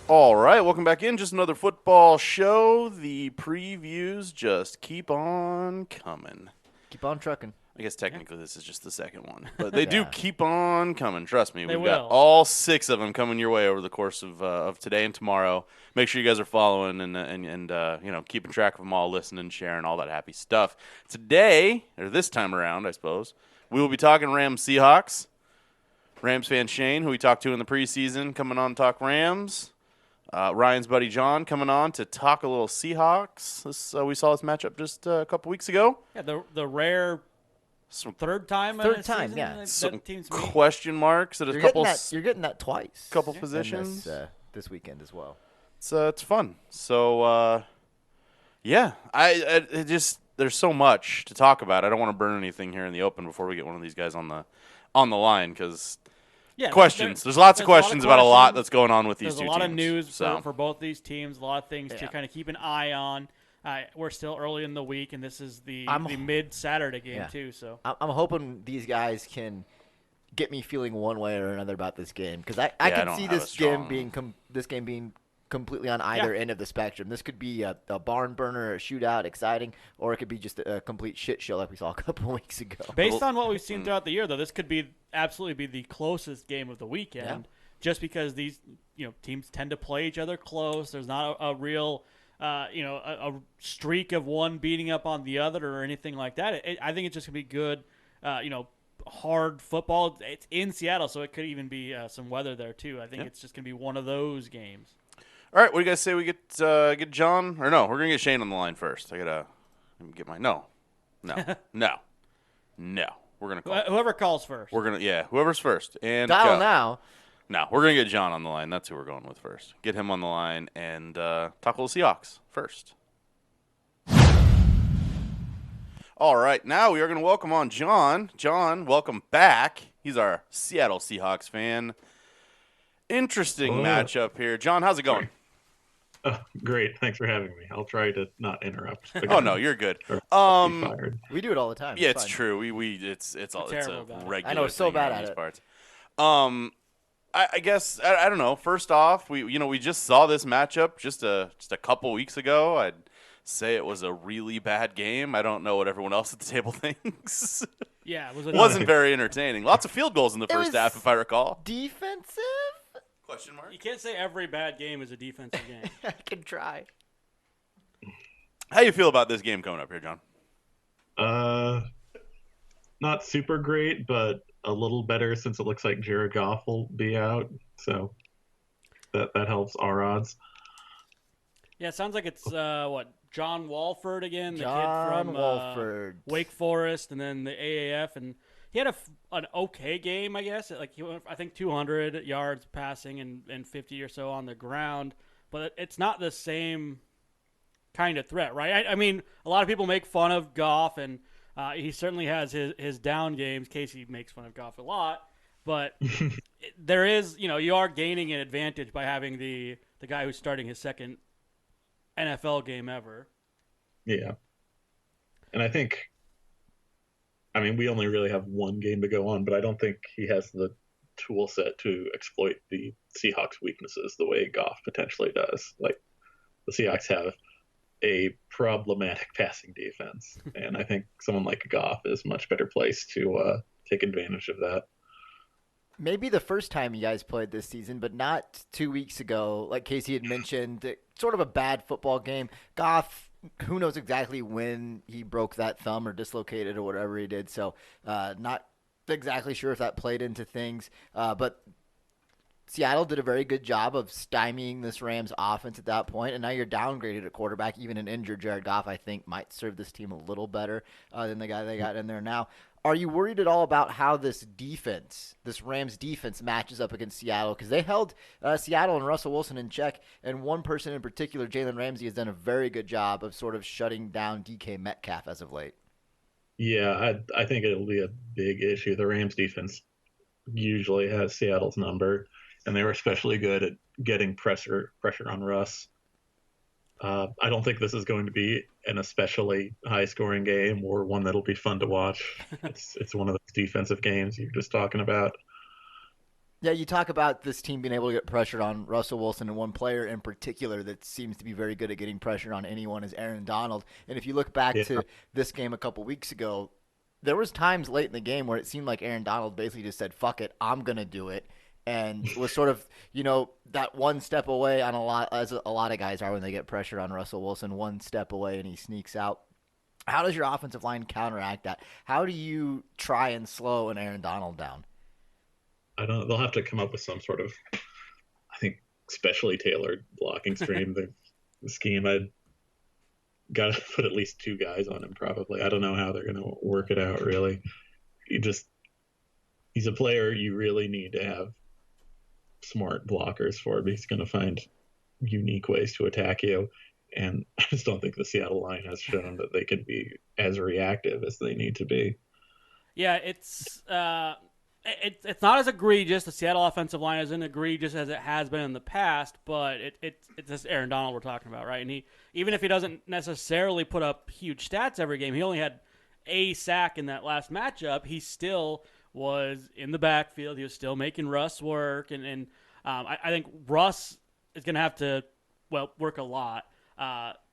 All right, welcome back in. Just another football show. The previews just keep on coming. Keep on trucking. I guess technically this is just the second one, but they do Yeah. keep on coming. Trust me, we've got will. all 6 of them coming your way over the course of today and tomorrow. Make sure you guys are following and keeping track of them all, listening, sharing, all that happy stuff. Today, or this time around, I suppose, we will be talking Rams Seahawks. Rams fan Shane, who we talked to in the preseason, coming on to talk Rams. Ryan's buddy John coming on to talk a little Seahawks. We saw this matchup just a couple weeks ago. Yeah, the rare third time. Third in a time, season yeah. that Some teams meet. question marks at a You're couple getting that twice. couple in positions. this weekend as well. It's fun. So yeah, I just there's so much to talk about. I don't want to burn anything here in the open before we get one of these guys on the line because questions. There's lots of questions about a lot that's going on with these two teams. teams. There's a lot of news so. for both these teams. A lot of things to kind of keep an eye on. We're still early in the week, and this is the mid-Saturday game too. So I'm hoping these guys can get me feeling one way or another about this game because I can see this game being completely on either end of the spectrum. This could be a barn burner, a shootout, exciting, or it could be just a complete shit show like we saw a couple weeks ago. Based on what we've seen throughout the year, though, this could be absolutely be the closest game of the weekend, just because these teams tend to play each other close. There's not a real a streak of one beating up on the other or anything like that. I think it's just gonna be good, hard football. It's in Seattle, so it could even be some weather there too. I think it's just gonna be one of those games. All right, what do you guys say we get John or no? We're gonna get Shane on the line first. I gotta get my no. We're gonna call Whoever calls first. We're gonna whoever's first and Dial now. No, we're gonna get John on the line. That's who we're going with first. Get him on the line and talk a little Seahawks first. All right, now we are gonna welcome on John. John, welcome back. He's our Seattle Seahawks fan. Interesting matchup here. John, how's it going? Great. Thanks for having me. I'll try to not interrupt. Oh no, you're good. We do it all the time. Yeah, it's true. It's a regular. I know, so thing bad on at these it. parts. I guess I don't know. First off, we just saw this matchup just a couple weeks ago. I'd say it was a really bad game. I don't know what everyone else at the table thinks. Yeah, it wasn't very entertaining. Lots of field goals in the first half, if I recall. Defensive? Question mark? You can't say every bad game is a defensive game. I can try. How you feel about this game coming up here, John? Not super great, but a little better since it looks like Jared Goff will be out. So that helps our odds. Yeah, it sounds like it's John Walford again, the John kid from Walford. Wake Forest, and then the AAF, and he had an okay game, I guess. Like he went, I think, 200 yards passing and 50 or so on the ground, but it's not the same kind of threat, right? I mean, a lot of people make fun of Goff, and he certainly has his down games. Casey makes fun of Goff a lot, but there is, you are gaining an advantage by having the guy who's starting his second NFL game ever. Yeah. And I think, we only really have one game to go on, but I don't think he has the tool set to exploit the Seahawks weaknesses the way Goff potentially does. Like, the Seahawks have a problematic passing defense, and I think someone like Goff is much better placed to take advantage of that. Maybe the first time you guys played this season, but not 2 weeks ago. Like Casey had mentioned, sort of a bad football game. Goff, who knows exactly when he broke that thumb or dislocated or whatever he did. So not exactly sure if that played into things. But Seattle did a very good job of stymieing this Rams offense at that point, and now you're downgraded at quarterback. Even an injured Jared Goff, I think, might serve this team a little better than the guy they got in there now. Are you worried at all about how this Rams defense, matches up against Seattle? Because they held Seattle and Russell Wilson in check, and one person in particular, Jalen Ramsey, has done a very good job of sort of shutting down DK Metcalf as of late. Yeah, I think it'll be a big issue. The Rams defense usually has Seattle's number, and they were especially good at getting pressure on Russ. I don't think this is going to be an especially high-scoring game or one that'll be fun to watch. It's one of those defensive games you're just talking about. Yeah, you talk about this team being able to get pressured on Russell Wilson, and one player in particular that seems to be very good at getting pressure on anyone is Aaron Donald. And if you look back Yeah. to this game a couple weeks ago, there was times late in the game where it seemed like Aaron Donald basically just said, "Fuck it, I'm gonna do it," and was sort of that one step away on as a lot of guys are when they get pressure on Russell Wilson, one step away and he sneaks out. How does your offensive line counteract that? How do you try and slow an Aaron Donald down? I don't. They'll have to come up with some sort of, I think, specially tailored blocking scheme. I'd got to put at least 2 guys on him probably. I don't know how they're going to work it out really. He's a player you really need to have smart blockers for. He's going to find unique ways to attack you, and I just don't think the Seattle line has shown that they can be as reactive as they need to be. Yeah, it's not as egregious. The Seattle offensive line isn't egregious as it has been in the past, but it's this Aaron Donald we're talking about, right? And even if he doesn't necessarily put up huge stats every game, he only had a sack in that last matchup. He still was in the backfield. He was still making Russ work, and I think Russ is going to have to work a lot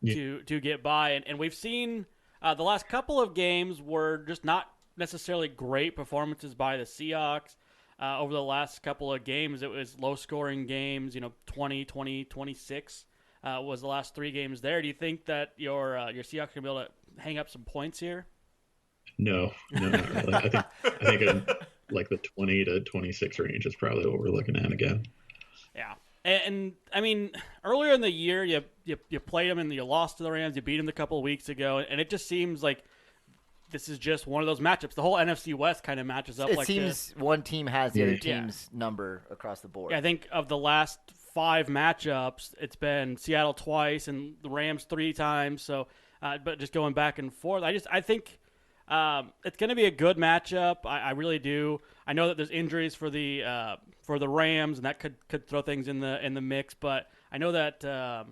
to get by. And we've seen the last couple of games were just not necessarily great performances by the Seahawks. Over the last couple of games, it was low-scoring games, 20, 26 was the last 3 games there. Do you think that your Seahawks are going to be able to hang up some points here? No, not really. I think in like the 20 to 26 range is probably what we're looking at again. Yeah. And I mean, earlier in the year, you played them and you lost to the Rams. You beat them a couple of weeks ago, and it just seems like this is just one of those matchups. The whole NFC West kind of matches up like this. It seems one team has the other team's number across the board. Yeah, I think of the last 5 matchups, it's been Seattle twice and the Rams 3 times. So, but just going back and forth, I think it's going to be a good matchup. I really do. I know that there's injuries for the Rams, and that could throw things in the mix. But I know that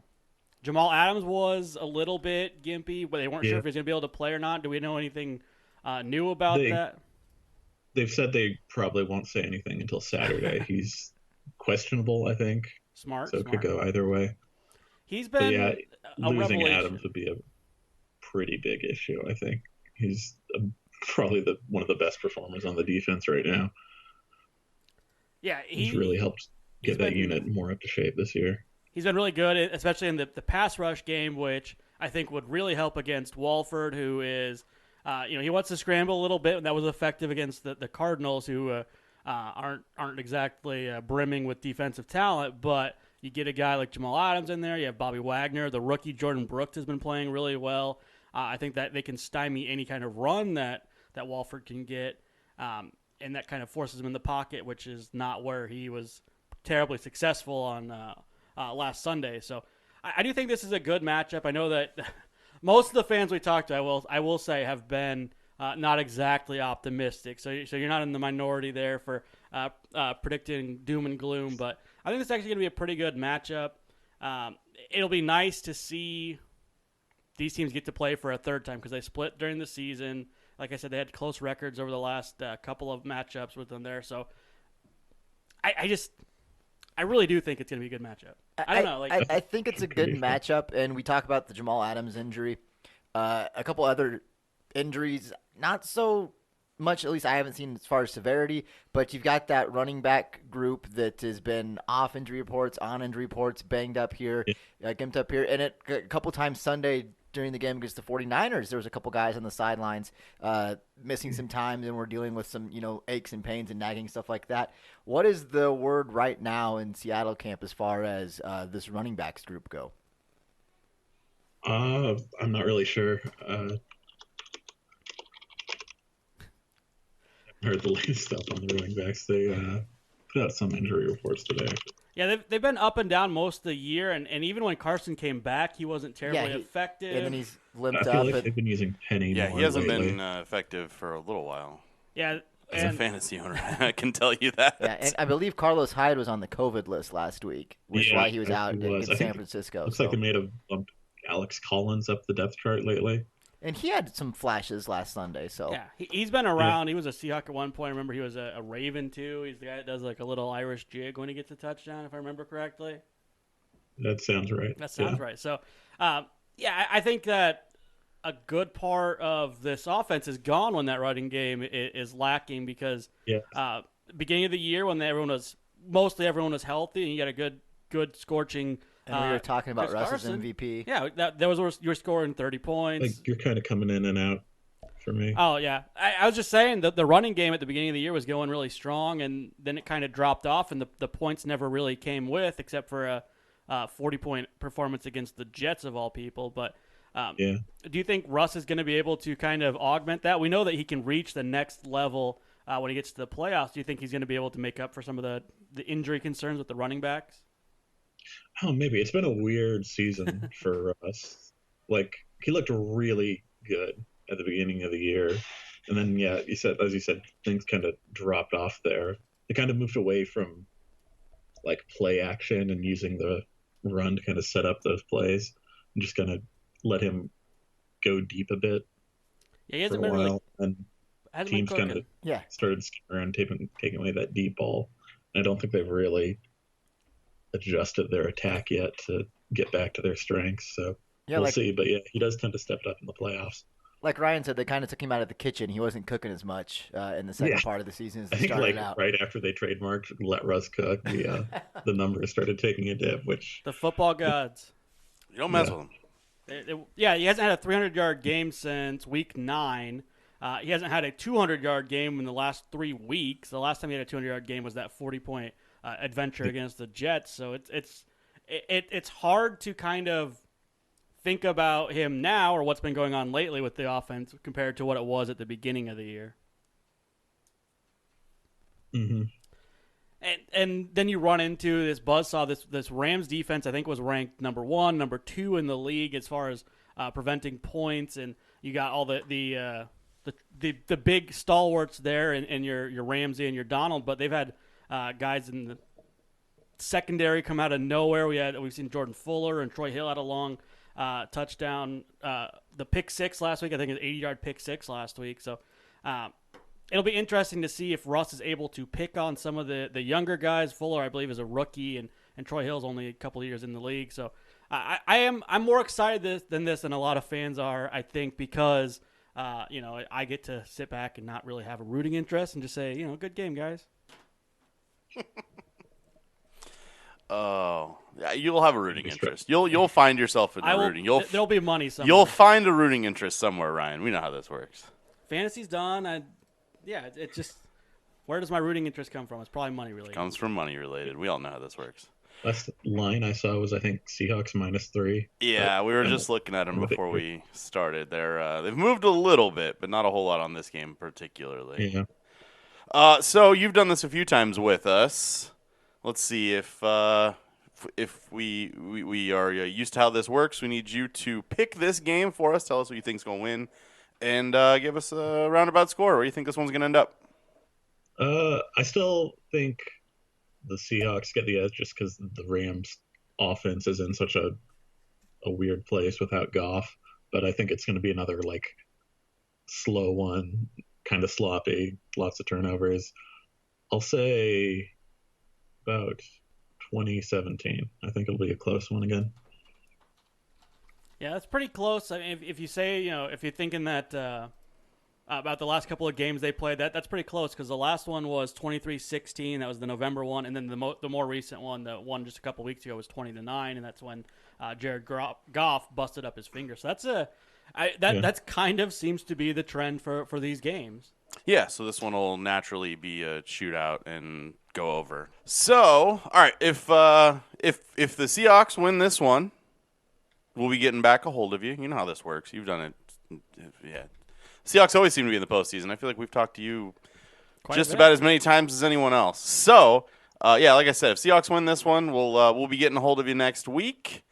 Jamal Adams was a little bit gimpy, but they weren't sure if he was going to be able to play or not. Do we know anything new about that? They've said they probably won't say anything until Saturday. He's questionable, I think. Smart. It could go either way. He's been a losing revelation. Adams would be a pretty big issue, I think. He's probably one of the best performers on the defense right now. Yeah, he's really helped get that unit more up to shape this year. He's been really good, especially in the pass rush game, which I think would really help against Walford, who is, he wants to scramble a little bit, and that was effective against the Cardinals, who aren't exactly brimming with defensive talent. But you get a guy like Jamal Adams in there. You have Bobby Wagner. The rookie Jordan Brooks has been playing really well. I think that they can stymie any kind of run that Walford can get, and that kind of forces him in the pocket, which is not where he was terribly successful on last Sunday. So I do think this is a good matchup. I know that most of the fans we talked to, I will say, have been not exactly optimistic. So you're not in the minority there for predicting doom and gloom. But I think this is actually going to be a pretty good matchup. It'll be nice to see these teams get to play for a third time because they split during the season. Like I said, they had close records over the last couple of matchups with them there. So I really do think it's going to be a good matchup. I don't know. I think it's a good matchup, and we talk about the Jamal Adams injury. A couple other injuries, not so much, at least I haven't seen as far as severity, but you've got that running back group that has been off injury reports, on injury reports, banged up here, gimped up here. And a couple times Sunday during the game against the 49ers, there was a couple guys on the sidelines missing some time, and we're dealing with some, aches and pains and nagging, stuff like that. What is the word right now in Seattle camp as far as this running backs group go? I'm not really sure. I heard the latest stuff on the running backs. They put out some injury reports today. Yeah, they've been up and down most of the year, and even when Carson came back, he wasn't terribly effective. And then he's limped I feel up. like they've been using Penny more he hasn't lately. been effective for a little while. Yeah, As a fantasy owner, I can tell you that. Yeah, and I believe Carlos Hyde was on the COVID list last week, which is why he was out in I San think Francisco. Looks like they may have bumped Alex Collins up the depth chart lately. And he had some flashes last Sunday. So Yeah, he's been around. He was a Seahawk at one point. I remember he was a Raven too. He's the guy that does like a little Irish jig when he gets a touchdown, if I remember correctly. That sounds right. That sounds right. So, I think that a good part of this offense is gone when that running game is lacking because beginning of the year when everyone was healthy and you got a good scorching. And we were talking about Chris Russ's Carson. MVP. Yeah, that was where you were scoring 30 points. Like you're kind of coming in and out for me. Oh, yeah. I was just saying that the running game at the beginning of the year was going really strong, and then it kind of dropped off, and the points never really came with except for a 40-point performance against the Jets of all people. But do you think Russ is going to be able to kind of augment that? We know that he can reach the next level when he gets to the playoffs. Do you think he's going to be able to make up for some of the injury concerns with the running backs? Oh, maybe. It's been a weird season for us. Like, he looked really good at the beginning of the year. And then, as you said, things kind of dropped off there. They kind of moved away from, like, play action and using the run to kind of set up those plays and just kind of let him go deep a bit Yeah, he hasn't for a been while. really. And teams kind of started skipping around, taking away that deep ball. And I don't think they've really adjusted their attack yet to get back to their strengths. So we'll see. But he does tend to step it up in the playoffs. Like Ryan said, they kind of took him out of the kitchen. He wasn't cooking as much in the second part of the season as they started out. Right after they trademarked "Let Russ Cook," the numbers started taking a dip. Which the football gods, you don't mess with them. He hasn't had a 300-yard game since week 9. He hasn't had a 200-yard game in the last 3 weeks. The last time he had a 200-yard game was that 40-point adventure against the Jets. So it's hard to kind of think about him now or what's been going on lately with the offense compared to what it was at the beginning of the year. Mm-hmm. And then you run into this buzzsaw. This Rams defense, I think, was ranked number 1, number 2 in the league as far as preventing points, and you got all the big stalwarts there, and your Ramsey and your Donald, but they've had guys in the secondary come out of nowhere. We've seen Jordan Fuller and Troy Hill had a long touchdown. The pick 6 last week, I think, an 80-yard pick 6 last week. So it'll be interesting to see if Russ is able to pick on some of the younger guys. Fuller, I believe, is a rookie, and Troy Hill's only a couple of years in the league. So I'm more excited than a lot of fans are, I think, because I get to sit back and not really have a rooting interest and just say, good game, guys. Oh, yeah, you'll have a rooting interest. You'll find yourself in a rooting. There'll be money somewhere. You'll find a rooting interest somewhere, Ryan. We know how this works. Fantasy's done. It just, where does my rooting interest come from? It's probably money related. It comes from money related. We all know how this works. Last line I saw was, I think, Seahawks -3. Yeah, we were just looking at them before we started. They've moved a little bit, but not a whole lot on this game particularly. Yeah. So you've done this a few times with us. Let's see if we are used to how this works. We need you to pick this game for us. Tell us who you think's going to win, and give us a roundabout score. Where do you think this one's going to end up? I still think the Seahawks get the edge just because the Rams' offense is in such a weird place without Goff. But I think it's going to be another slow one, kind of sloppy, lots of turnovers. I'll say about 2017. I think it'll be a close one again. Yeah, that's pretty close. I mean, if you say, if you're thinking that about the last couple of games they played, that's pretty close because the last one was 23-16. That was the November one, and then the more recent one, the one just a couple weeks ago, was 20-9, and that's when Jared Goff busted up his finger. So that's kind of seems to be the trend for these games. Yeah, so this one will naturally be a shootout and go over. So, all right, if the Seahawks win this one, we'll be getting back a hold of you. You know how this works. You've done it. Yeah. Seahawks always seem to be in the postseason. I feel like we've talked to you just about as many times as anyone else. So, like I said, if Seahawks win this one, we'll be getting a hold of you next week.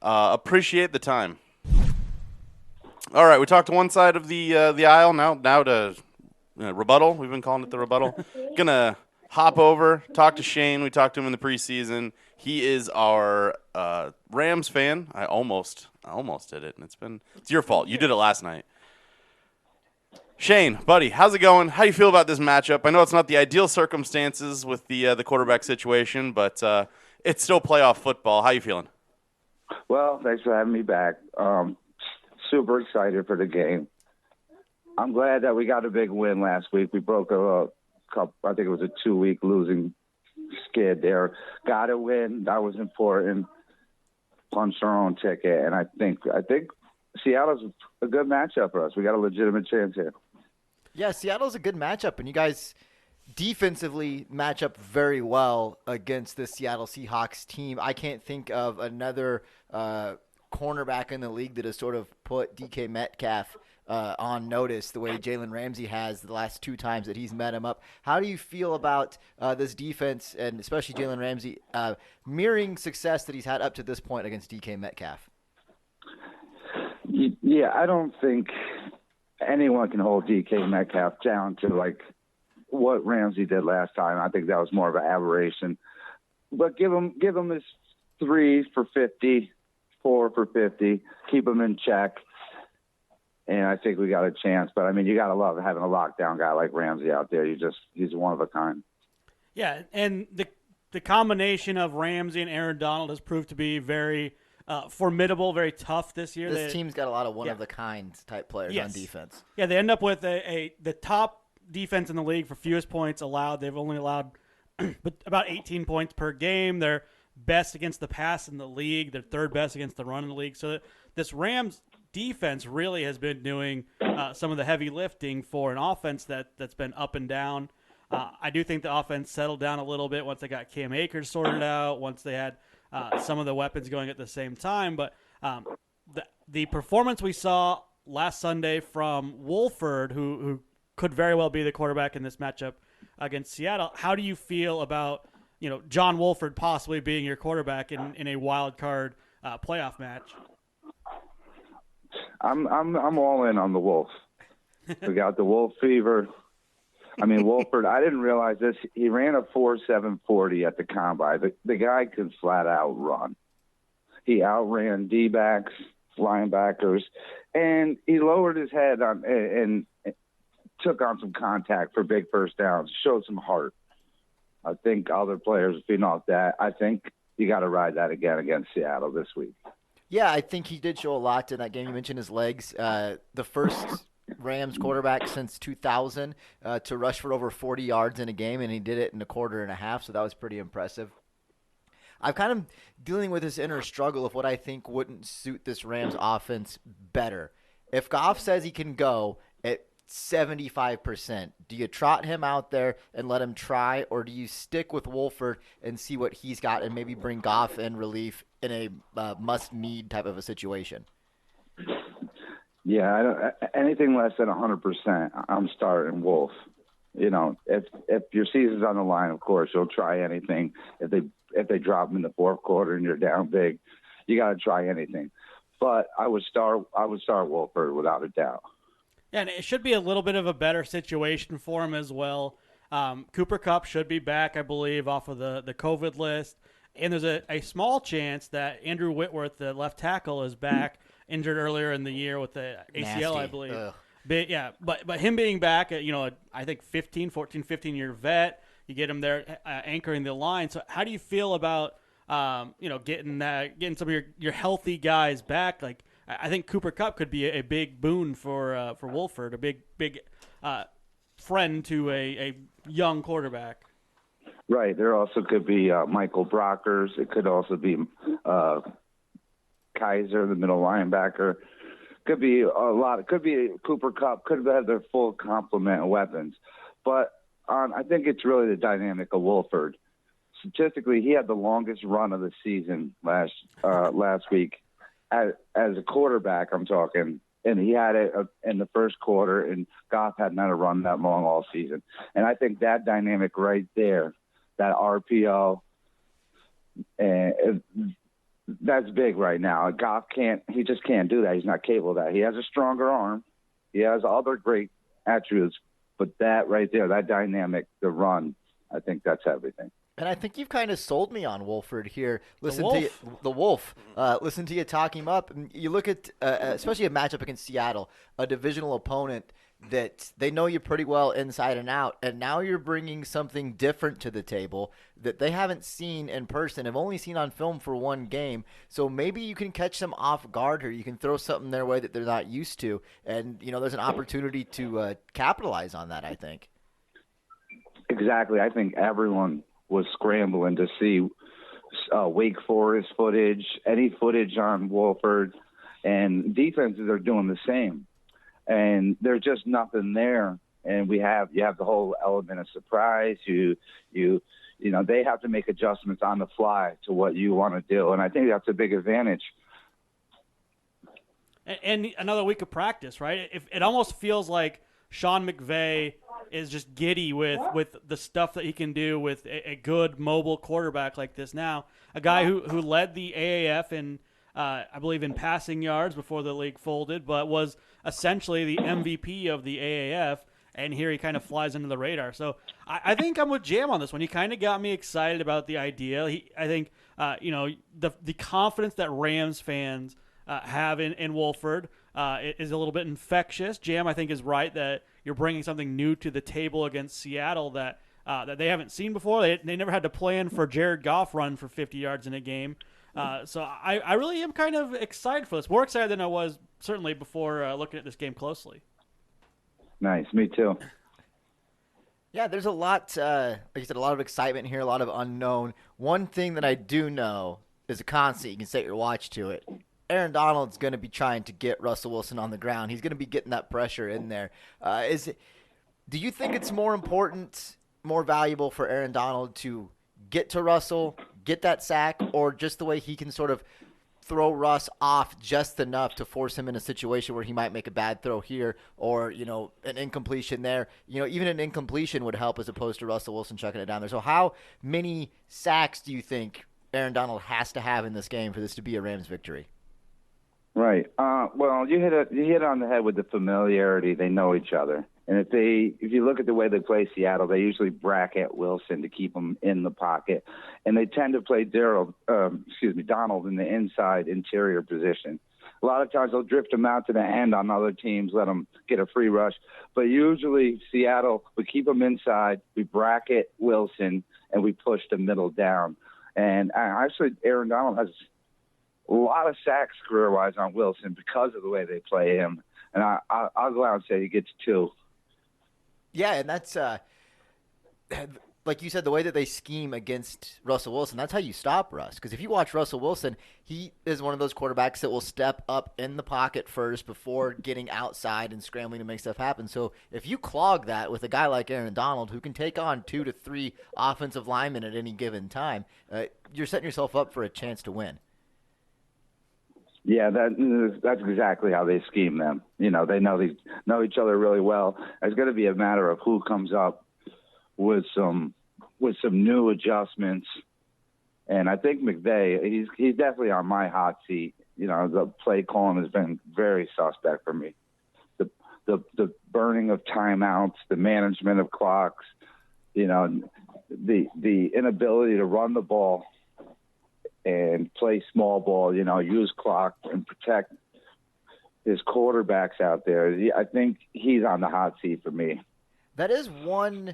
Appreciate the time. All right, we talked to one side of the aisle. Now to rebuttal. We've been calling it the rebuttal. Gonna hop over, talk to Shane. We talked to him in the preseason. He is our Rams fan. I almost almost did it, and it's your fault. You did it last night. Shane, buddy, how's it going? How do you feel about this matchup? I know it's not the ideal circumstances with the quarterback situation, but it's still playoff football. How you feeling? Well, thanks for having me back. Super excited for the game. I'm glad that we got a big win last week. We broke a couple, I think it was a 2-week losing skid there. Got a win. That was important. Punched our own ticket, and I think Seattle's a good matchup for us. We got a legitimate chance here. Yeah, Seattle's a good matchup, and you guys defensively match up very well against the Seattle Seahawks team. I can't think of another cornerback in the league that has sort of put DK Metcalf on notice the way Jalen Ramsey has the last 2 times that he's met him up. How do you feel about this defense, and especially Jalen Ramsey, mirroring success that he's had up to this point against DK Metcalf? Yeah, I don't think anyone can hold DK Metcalf down to like what Ramsey did last time. I think that was more of an aberration. But give him his 3 for 50, 4 for 50, keep him in check, and I think we got a chance. But I mean, you got to love having a lockdown guy like Ramsey out there. He's one of a kind. Yeah, and the combination of Ramsey and Aaron Donald has proved to be very formidable, very tough this year. This team's got a lot of one-of-the-kind type players on defense. Yeah, they end up with the top defense in the league for fewest points allowed. They've only allowed about 18 points per game. They're best against the pass in the league. They're third best against the run in the league. So this Rams defense really has been doing some of the heavy lifting for an offense that's been up and down. I do think the offense settled down a little bit once they got Cam Akers sorted out, once they had some of the weapons going at the same time. But the performance we saw last Sunday from Wolford, who could very well be the quarterback in this matchup against Seattle, how do you feel about John Wolford possibly being your quarterback in a wild card playoff match? I'm all in on the Wolf. We got the Wolf fever. I mean, Wolford, I didn't realize this. He ran a 4.740 at the combine. The guy can flat out run. He outran D-backs, linebackers, and he lowered his head and took on some contact for big first downs, showed some heart. I think other players feeding off that. I think you got to ride that again against Seattle this week. Yeah, I think he did show a lot in that game. You mentioned his legs. The first Rams quarterback since 2000 to rush for over 40 yards in a game, and he did it in a quarter and a half, so that was pretty impressive. I'm kind of dealing with this inner struggle of what I think wouldn't suit this Rams offense better. If Goff says he can go at 75%, do you trot him out there and let him try, or do you stick with Wolford and see what he's got and maybe bring Goff in relief in a must-need type of a situation? Yeah, anything less than 100%, I'm starting Wolf. If your season's on the line, of course, you'll try anything. If they drop him in the fourth quarter and you're down big, you got to try anything. But I would start Wolford without a doubt. Yeah, and it should be a little bit of a better situation for him as well. Cooper Kupp should be back, I believe, off of the COVID list. And there's a small chance that Andrew Whitworth, the left tackle, is back, injured earlier in the year with the ACL, Nasty. I believe. Ugh. But, yeah, but him being back, I think 15-year vet, you get him there anchoring the line. So how do you feel about getting some of your healthy guys back? Like, I think Cooper Kupp could be a big boon for Wolford, a big friend to a young quarterback. Right. There also could be Michael Brockers. It could also be Kaiser, the middle linebacker. Could be a lot. It could be Cooper Kupp. Could have their full complement of weapons. But I think it's really the dynamic of Wolford. Statistically, he had the longest run of the season last week as a quarterback. I'm talking, and he had it in the first quarter. And Goff hadn't had a run that long all season. And I think that dynamic right there, that RPO, and that's big right now. Goff he just can't do that. He's not capable of that. He has a stronger arm. He has other great attributes, but that right there, that dynamic, the run, I think that's everything. And I think you've kind of sold me on Wolford here. Listen to Wolf. the Wolf. Listen to you talk him up. And you look at, especially a matchup against Seattle, a divisional opponent that they know you pretty well inside and out. And now you're bringing something different to the table that they haven't seen in person, have only seen on film for one game. So maybe you can catch them off guard here. You can throw something their way that they're not used to. And, there's an opportunity to capitalize on that, I think. Exactly. I think everyone was scrambling to see Wake Forest footage, any footage on Wolford, and defenses are doing the same. And there's just nothing there. And you have the whole element of surprise. They have to make adjustments on the fly to what you want to do, and I think that's a big advantage. And another week of practice, right? It almost feels like Sean McVay is just giddy with the stuff that he can do with a good mobile quarterback like this now. A guy who led the AAF in, I believe, in passing yards before the league folded, but was essentially the MVP of the AAF, and here he kind of flies under the radar. So I think I'm with Jam on this one. He kind of got me excited about the idea. I think, the confidence that Rams fans have in Wolford is a little bit infectious. Jam, I think, is right that you're bringing something new to the table against Seattle that they haven't seen before. They never had to plan for Jared Goff run for 50 yards in a game. So I really am kind of excited for this. More excited than I was certainly before looking at this game closely. Nice. Me too. Yeah, there's a lot, like you said, a lot of excitement here, a lot of unknown. One thing that I do know is a constant. You can set your watch to it. Aaron Donald's going to be trying to get Russell Wilson on the ground. He's going to be getting that pressure in there. Do you think it's more important, more valuable for Aaron Donald to get to Russell, get that sack, or just the way he can sort of throw Russ off just enough to force him in a situation where he might make a bad throw here or, an incompletion there? Even an incompletion would help as opposed to Russell Wilson chucking it down there. So how many sacks do you think Aaron Donald has to have in this game for this to be a Rams victory? Right. Well, you hit on the head with the familiarity. They know each other, and if you look at the way they play Seattle, they usually bracket Wilson to keep him in the pocket, and they tend to play Donald in the inside interior position. A lot of times they'll drift him out to the end on other teams, let him get a free rush. But usually Seattle, we keep him inside, we bracket Wilson, and we push the middle down. And actually, Aaron Donald has a lot of sacks career-wise on Wilson because of the way they play him. And I'll go out and say he gets 2. Yeah, and that's like you said, the way that they scheme against Russell Wilson, that's how you stop Russ. Because if you watch Russell Wilson, he is one of those quarterbacks that will step up in the pocket first before getting outside and scrambling to make stuff happen. So if you clog that with a guy like Aaron Donald who can take on 2 to 3 offensive linemen at any given time, you're setting yourself up for a chance to win. Yeah, that's exactly how they scheme them. They know each other really well. It's going to be a matter of who comes up with some new adjustments. And I think McVay, he's definitely on my hot seat. The play calling has been very suspect for me. The burning of timeouts, the management of clocks, the inability to run the ball and play small ball, use clock and protect his quarterbacks out there. I think he's on the hot seat for me. That is one,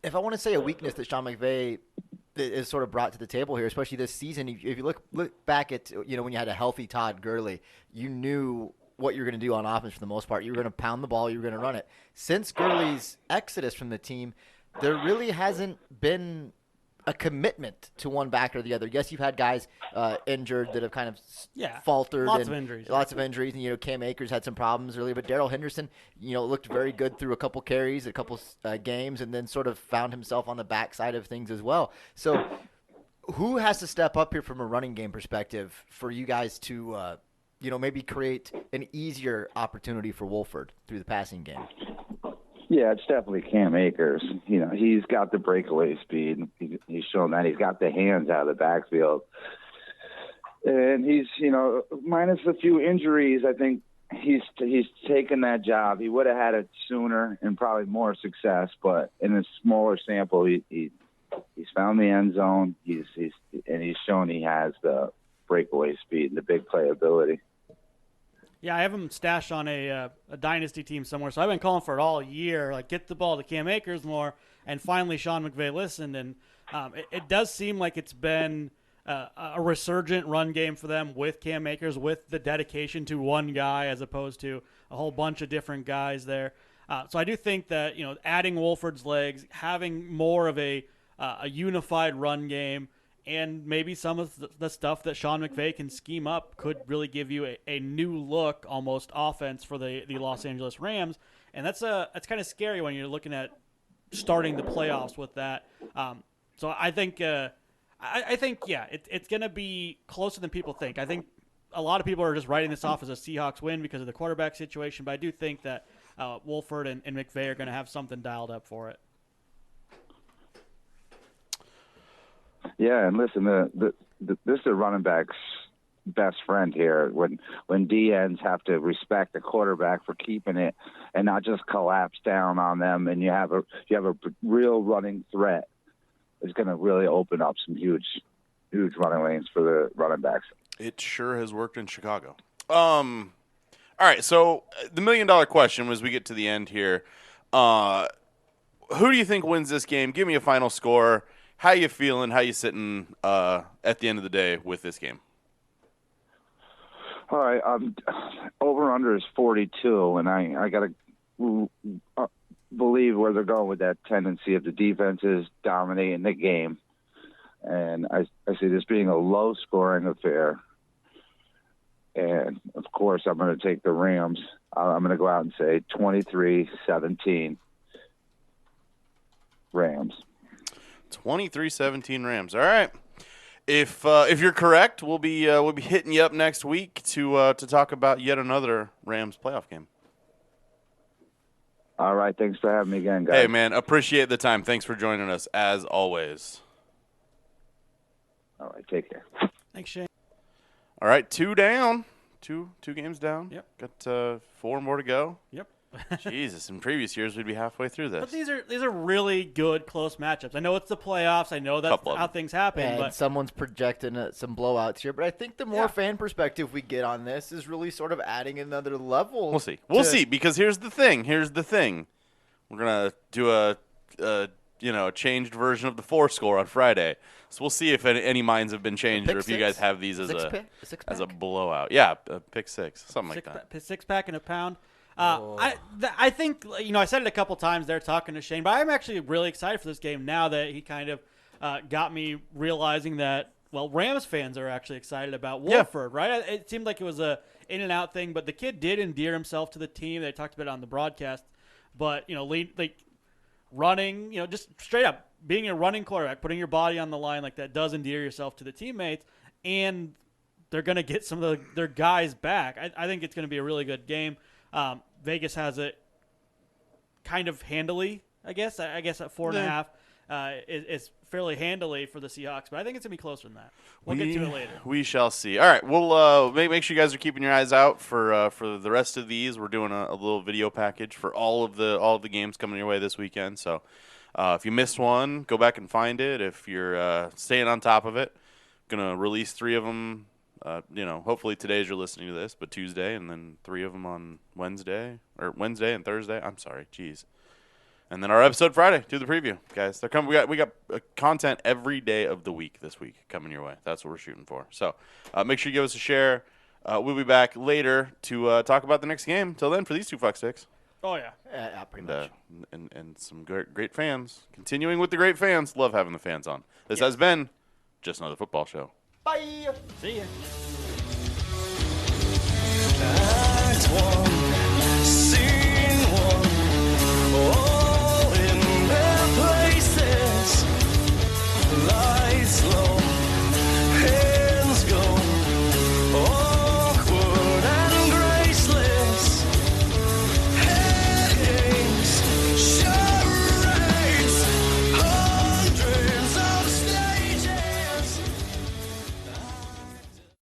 if I want to say a weakness that Sean McVay is sort of brought to the table here, especially this season. If you look back at, when you had a healthy Todd Gurley, you knew what you're going to do on offense for the most part. You were going to pound the ball, you were going to run it. Since Gurley's exodus from the team, there really hasn't been a commitment to one back or the other. Yes, you've had guys injured that have kind of faltered. Lots of injuries. And, Cam Akers had some problems earlier, but Darrell Henderson, looked very good through a couple carries, a couple games, and then sort of found himself on the backside of things as well. So who has to step up here from a running game perspective for you guys to, maybe create an easier opportunity for Wolford through the passing game? Yeah, it's definitely Cam Akers. He's got the breakaway speed. He's shown that. He's got the hands out of the backfield. And he's, minus a few injuries, I think he's taken that job. He would have had it sooner and probably more success, but in a smaller sample, he He's found the end zone. He's shown he has the breakaway speed and the big playability. Yeah, I have him stashed on a dynasty team somewhere, so I've been calling for it all year. Like, get the ball to Cam Akers more, and finally Sean McVay listened, and it does seem like it's been a resurgent run game for them with Cam Akers, with the dedication to one guy as opposed to a whole bunch of different guys there. So I do think that, adding Wolford's legs, having more of a unified run game, and maybe some of the stuff that Sean McVay can scheme up could really give you a new look, almost, offense for the Los Angeles Rams. And that's kind of scary when you're looking at starting the playoffs with that. So I think, it's going to be closer than people think. I think a lot of people are just writing this off as a Seahawks win because of the quarterback situation, but I do think that Wolford and McVay are going to have something dialed up for it. Yeah, and listen, this is the running back's best friend here. When DNs have to respect the quarterback for keeping it and not just collapse down on them, and you have a real running threat, it's going to really open up some huge running lanes for the running backs. It sure has worked in Chicago. All right, so the $1 million question as we get to the end here. Who do you think wins this game? Give me a final score. How you feeling? How you sitting at the end of the day with this game? All right, over under is 42, and I got to believe where they're going with that tendency of the defenses dominating the game, and I see this being a low scoring affair. And of course, I'm going to take the Rams. I'm going to go out and say 23-17 Rams. 23-17 Rams. All right. If you're correct, we'll be hitting you up next week to talk about yet another Rams playoff game. All right. Thanks for having me again, guys. Hey, man, appreciate the time. Thanks for joining us as always. All right. Take care. Thanks, Shane. All right, 2 down. Two games down. Yep. Got 4 more to go. Yep. Jesus, in previous years we'd be halfway through this. But these are really good close matchups. I know it's the playoffs. I know that's how things happen. And but someone's projecting some blowouts here. But I think the more fan perspective we get on this is really sort of adding another level. We'll see. We'll see, because here's the thing. We're gonna do a changed version of the 4 score on Friday. So we'll see if any minds have been changed or if you guys have these as a blowout. Yeah, a pick 6, something like that. 6-pack and a pound. I think, I said it a couple times there talking to Shane, but I'm actually really excited for this game now that he kind of got me realizing that, Rams fans are actually excited about Wolford, right? It seemed like it was a in and out thing, but the kid did endear himself to the team. They talked about it on the broadcast, but running, just straight up being a running quarterback, putting your body on the line like that does endear yourself to the teammates, and they're going to get some of their guys back. I think it's going to be a really good game. Vegas has it kind of handily, I guess. I guess at 4.5 is fairly handily for the Seahawks, but I think it's going to be closer than that. We'll get to it later. We shall see. All right, we'll make sure you guys are keeping your eyes out for the rest of these. We're doing a little video package for all of the games coming your way this weekend. So if you missed one, go back and find it. If you're staying on top of it, gonna release 3 of them. Hopefully today as you're listening to this, but Tuesday, and then 3 of them on Wednesday and Thursday. I'm sorry, jeez. And then our episode Friday, do the preview, guys. They're coming. We got content every day of the week this week coming your way. That's what we're shooting for. So make sure you give us a share. We'll be back later to talk about the next game. Till then, for these 2 fuck sticks. Oh yeah, pretty much. And some great fans. Continuing with the great fans. Love having the fans on. This has been Just Another Football Show. Bye. See ya. That's what